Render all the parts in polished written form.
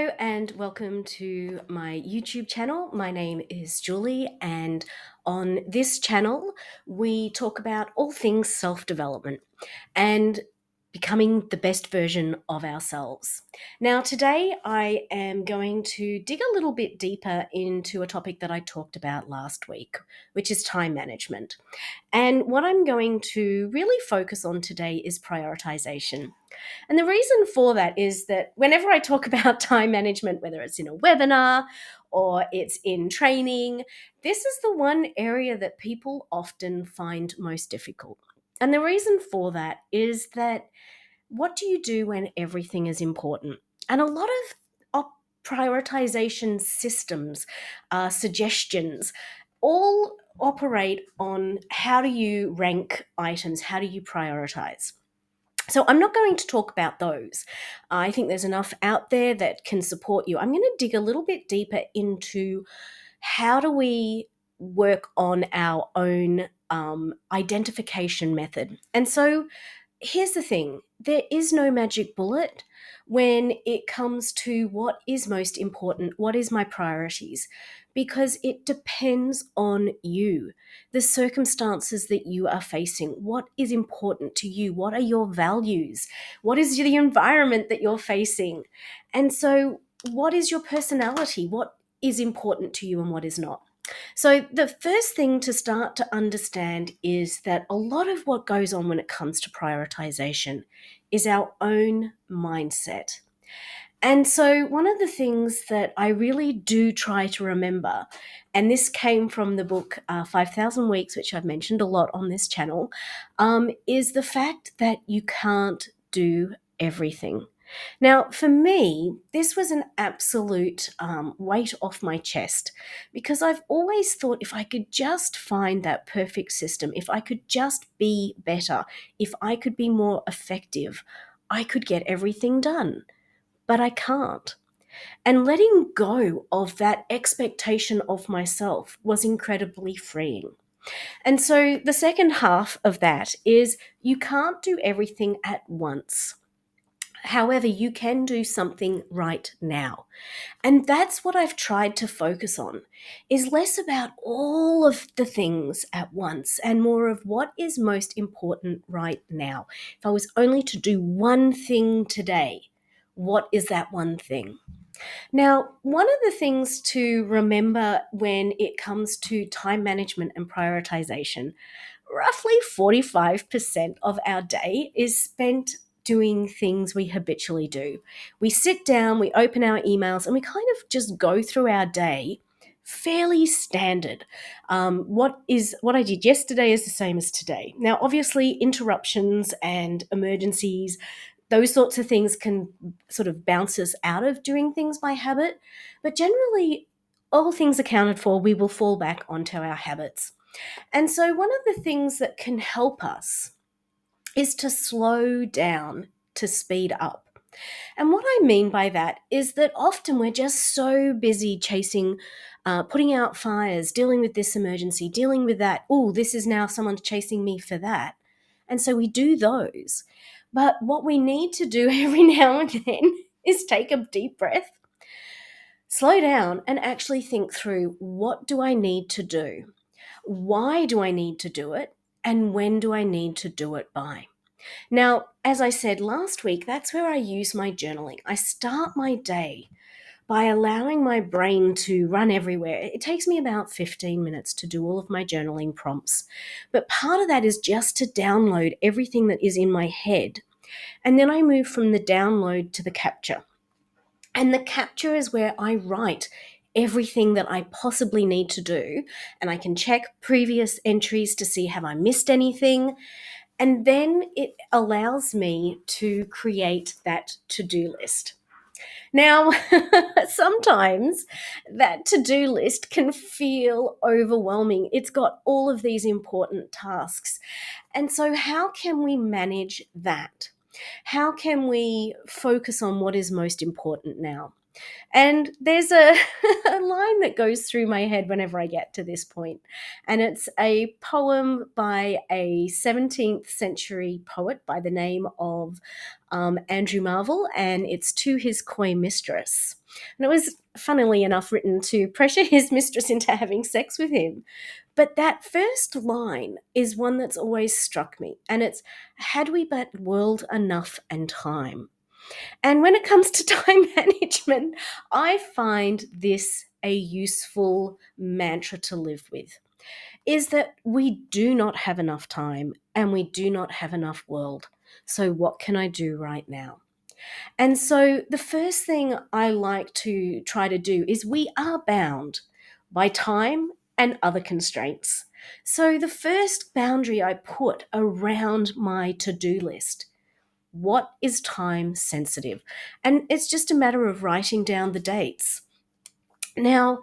Hello and welcome to my YouTube channel. My name is Julie, and on this channel, we talk about all things self-development and becoming the best version of ourselves. Now, today I am going to dig a little bit deeper into a topic that I talked about last week, which is time management. And what I'm going to really focus on today is prioritization. And the reason for that is that whenever I talk about time management, whether it's in a webinar or it's in training, this is the one area that people often find most difficult. And the reason for that is that what do you do when everything is important? And a lot of prioritization systems, suggestions, all operate on how do you rank items, how do you prioritize. So I'm not going to talk about those. I think there's enough out there that can support you. I'm going to dig a little bit deeper into how do we work on our own identification method. And so here's the thing, there is no magic bullet when it comes to what is most important, what is my priorities, because it depends on you, the circumstances that you are facing, what is important to you, what are your values, what is the environment that you're facing, and so what is your personality, what is important to you and what is not. So, the first thing to start to understand is that a lot of what goes on when it comes to prioritization is our own mindset. And so, one of the things that I really do try to remember, and this came from the book 5,000 Weeks, which I've mentioned a lot on this channel, is the fact that you can't do everything. Now, for me, this was an absolute weight off my chest because I've always thought if I could just find that perfect system, if I could just be better, if I could be more effective, I could get everything done. But I can't. And letting go of that expectation of myself was incredibly freeing. And so the second half of that is you can't do everything at once. However, you can do something right now. And that's what I've tried to focus on, is less about all of the things at once and more of what is most important right now. If I was only to do one thing today, what is that one thing? Now, one of the things to remember when it comes to time management and prioritization, roughly 45% of our day is spent doing things we habitually do. We sit down, we open our emails, and we kind of just go through our day fairly standard. What I did yesterday is the same as today. Now, obviously, interruptions and emergencies, those sorts of things can sort of bounce us out of doing things by habit, but generally, all things accounted for, we will fall back onto our habits. And so, one of the things that can help us is to slow down, to speed up. And what I mean by that is that often we're just so busy chasing, putting out fires, dealing with this emergency, dealing with that. Oh, this is now someone's chasing me for that. And so we do those. But what we need to do every now and then is take a deep breath, slow down, and actually think through, what do I need to do? Why do I need to do it? And when do I need to do it by? Now, as I said last week, that's where I use my journaling. I start my day by allowing my brain to run everywhere. It takes me about 15 minutes to do all of my journaling prompts. But part of that is just to download everything that is in my head. And then I move from the download to the capture. And the capture is where I write everything that I possibly need to do. And I can check previous entries to see, have I missed anything? And then it allows me to create that to-do list. Now, sometimes that to-do list can feel overwhelming. It's got all of these important tasks. And so how can we manage that? How can we focus on what is most important now? And there's a, a line that goes through my head whenever I get to this point. And it's a poem by a 17th century poet by the name of Andrew Marvell, and it's To His Coy Mistress. And it was, funnily enough, written to pressure his mistress into having sex with him. But that first line is one that's always struck me. And it's, had we but world enough and time. And when it comes to time management, I find this a useful mantra to live with, is that we do not have enough time and we do not have enough world. So what can I do right now? And so the first thing I like to try to do is, we are bound by time and other constraints. So the first boundary I put around my to-do list, what is time sensitive? And it's just a matter of writing down the dates. Now,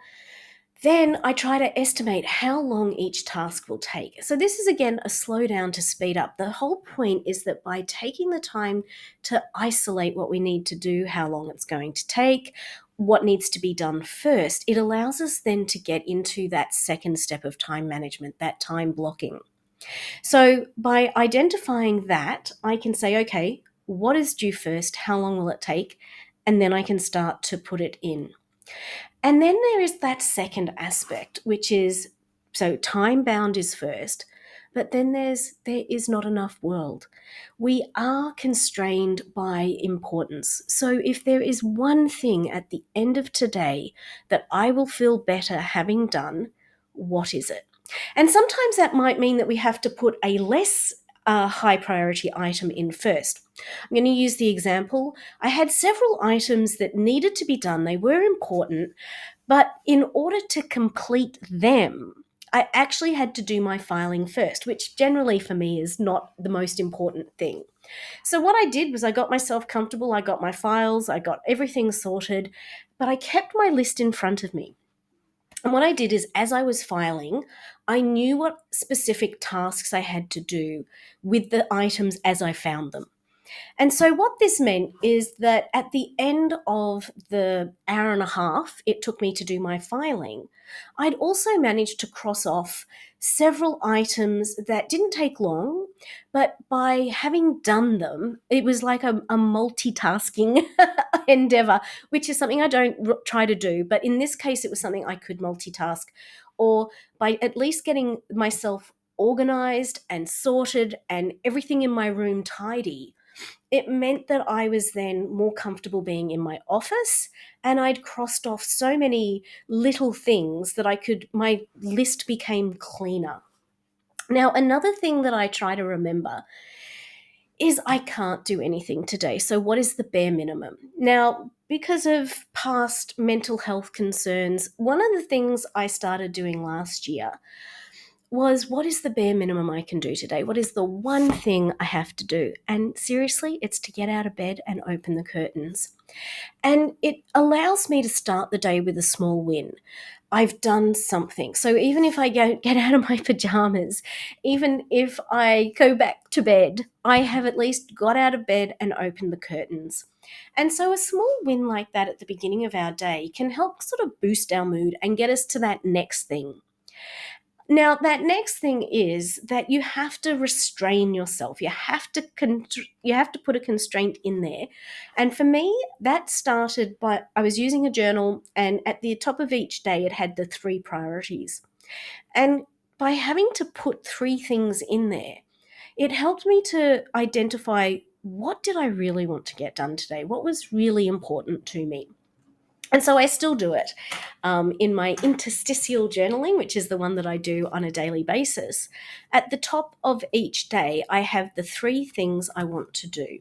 then I try to estimate how long each task will take. So this is again a slow down to speed up. The whole point is that by taking the time to isolate what we need to do, how long it's going to take, what needs to be done first, it allows us then to get into that second step of time management, that time blocking. So by identifying that, I can say, okay, what is due first? How long will it take? And then I can start to put it in. And then there is that second aspect, which is, so time bound is first, but then there is not enough world. We are constrained by importance. So if there is one thing at the end of today that I will feel better having done, what is it? And sometimes that might mean that we have to put a less high priority item in first. I'm going to use the example. I had several items that needed to be done. They were important, but in order to complete them, I actually had to do my filing first, which generally for me is not the most important thing. So what I did was, I got myself comfortable, I got my files, I got everything sorted, but I kept my list in front of me. And what I did is, as I was filing, I knew what specific tasks I had to do with the items as I found them. And so what this meant is that at the end of the hour and a half it took me to do my filing, I'd also managed to cross off several items that didn't take long, but by having done them, it was like a multitasking endeavor, which is something I don't try to do. But in this case, it was something I could multitask, or by at least getting myself organized and sorted and everything in my room tidy, it meant that I was then more comfortable being in my office, and I'd crossed off so many little things that my list became cleaner. Now, another thing that I try to remember is, I can't do anything today. So what is the bare minimum? Now, because of past mental health concerns, one of the things I started doing last year was, what is the bare minimum I can do today? What is the one thing I have to do? And seriously, it's to get out of bed and open the curtains. And it allows me to start the day with a small win. I've done something. So even if I get out of my pajamas, even if I go back to bed, I have at least got out of bed and opened the curtains. And so a small win like that at the beginning of our day can help sort of boost our mood and get us to that next thing. Now, that next thing is that you have to restrain yourself. You have to put a constraint in there. And for me, that started by, I was using a journal, and at the top of each day it had the 3 priorities. And by having to put 3 things in there, it helped me to identify, what did I really want to get done today? What was really important to me? And so I still do it in my interstitial journaling, which is the one that I do on a daily basis. At the top of each day, I have the 3 things I want to do.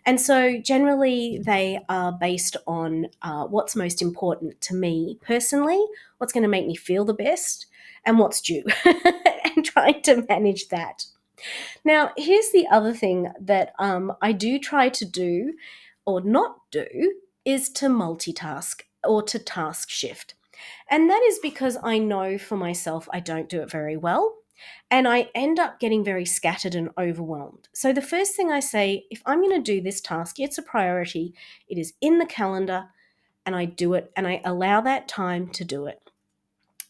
And so generally they are based on what's most important to me personally, what's going to make me feel the best, and what's due, and trying to manage that. Now, here's the other thing that I do try to do, or not do, is to multitask or to task shift. And that is because I know for myself I don't do it very well, and I end up getting very scattered and overwhelmed. So the first thing I say, if I'm going to do this task, it's a priority, it is in the calendar, and I do it, and I allow that time to do it.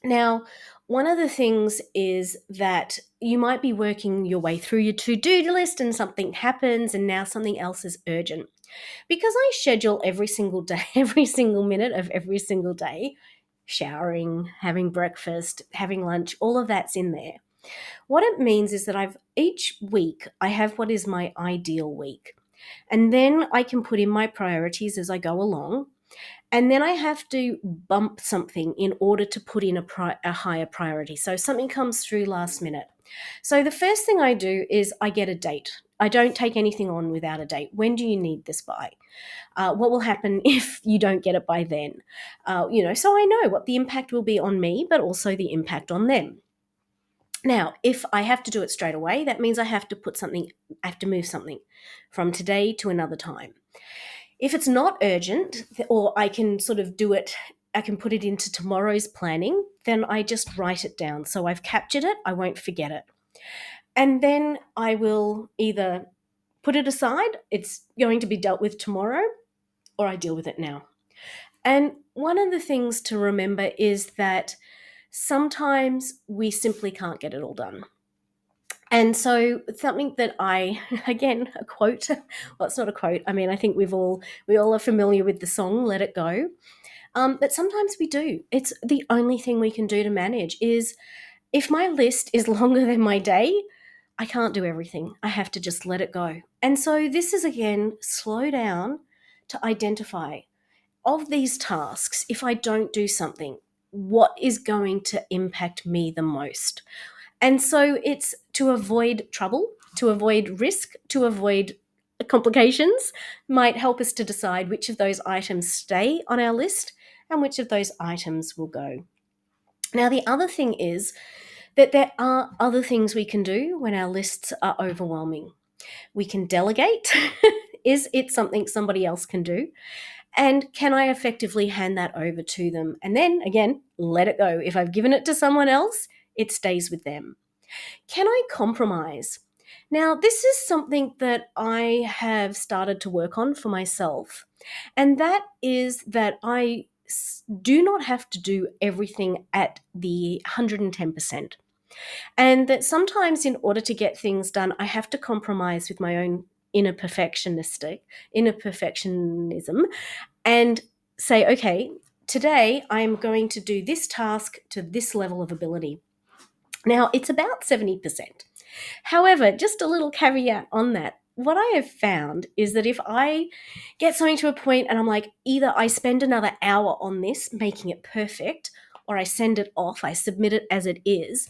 Now, one of the things is that you might be working your way through your to-do list and something happens and now something else is urgent. Because I schedule every single day, every single minute of every single day, showering, having breakfast, having lunch, all of that's in there. What it means is that each week I have what is my ideal week. And then I can put in my priorities as I go along. And then I have to bump something in order to put in a higher priority. So something comes through last minute. So the first thing I do is I get a date. I don't take anything on without a date. When do you need this by? What will happen if you don't get it by then? So I know what the impact will be on me, but also the impact on them. Now, if I have to do it straight away, that means I have to move something from today to another time. If it's not urgent, or I can sort of do it, I can put it into tomorrow's planning, then I just write it down. So I've captured it, I won't forget it. And then I will either put it aside, it's going to be dealt with tomorrow, or I deal with it now. And one of the things to remember is that sometimes we simply can't get it all done. And so something that again, a quote, well, it's not a quote. I mean, I think we all are familiar with the song, Let It Go. But sometimes we do. It's the only thing we can do to manage is if my list is longer than my day, I can't do everything. I have to just let it go. And so this is, again, slow down to identify of these tasks, if I don't do something, what is going to impact me the most? And so it's to avoid trouble, to avoid risk, to avoid complications, might help us to decide which of those items stay on our list and which of those items will go. Now, the other thing is that there are other things we can do when our lists are overwhelming. We can delegate. Is it something somebody else can do? And can I effectively hand that over to them? And then again, let it go. If I've given it to someone else, it stays with them. Can I compromise? Now, this is something that I have started to work on for myself. And that is that I do not have to do everything at the 110%. And that sometimes, in order to get things done, I have to compromise with my own inner perfectionism and say, okay, today I'm going to do this task to this level of ability. Now, it's about 70%. However, just a little caveat on that. What I have found is that if I get something to a point and I'm like, either I spend another hour on this, making it perfect, or I send it off, I submit it as it is,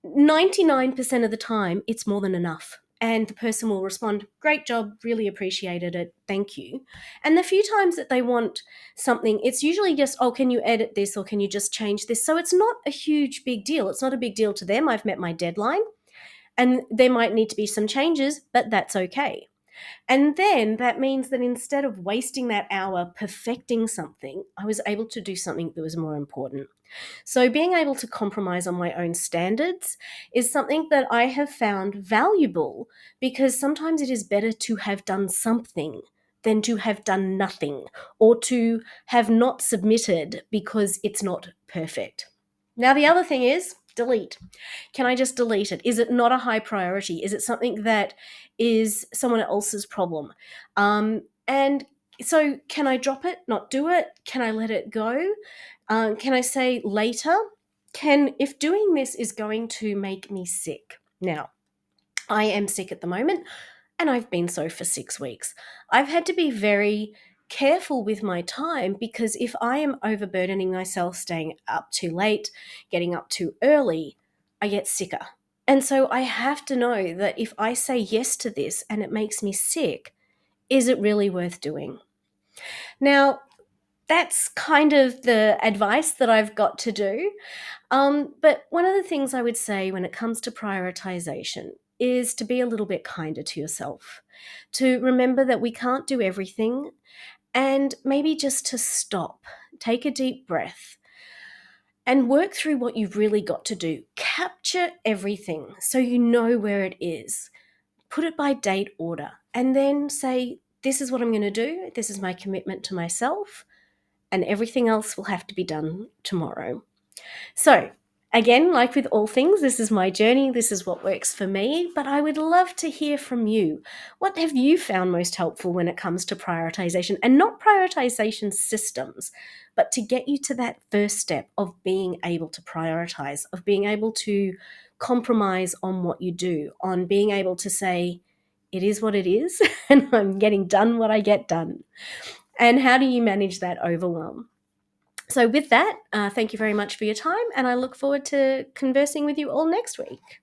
99% of the time, it's more than enough. And the person will respond, great job, really appreciated it, thank you. And the few times that they want something, it's usually just, oh, can you edit this or can you just change this? So it's not a huge big deal. It's not a big deal to them. I've met my deadline and there might need to be some changes, but that's okay. And then that means that instead of wasting that hour perfecting something, I was able to do something that was more important. So being able to compromise on my own standards is something that I have found valuable because sometimes it is better to have done something than to have done nothing or to have not submitted because it's not perfect. Now, the other thing is delete. Can I just delete it? Is it not a high priority? Is it something that is someone else's problem? And so can I drop it, not do it? Can I let it go? Can I say later? If doing this is going to make me sick? Now, I am sick at the moment and I've been so for 6 weeks. I've had to be very careful with my time because if I am overburdening myself, staying up too late, getting up too early, I get sicker. And so I have to know that if I say yes to this and it makes me sick, is it really worth doing? Now, that's kind of the advice that I've got to do. But one of the things I would say when it comes to prioritization is to be a little bit kinder to yourself, to remember that we can't do everything, and maybe just to stop, take a deep breath, and work through what you've really got to do. Capture everything so you know where it is. Put it by date order, and then say, this is what I'm going to do. This is my commitment to myself. and everything else will have to be done tomorrow. So, again, like with all things, this is my journey. This is what works for me. But I would love to hear from you. What have you found most helpful when it comes to prioritization? And not prioritization systems, but to get you to that first step of being able to prioritize, of being able to compromise on what you do, on being able to say, it is what it is, and I'm getting done what I get done. And how do you manage that overwhelm? So with that, thank you very much for your time, and I look forward to conversing with you all next week.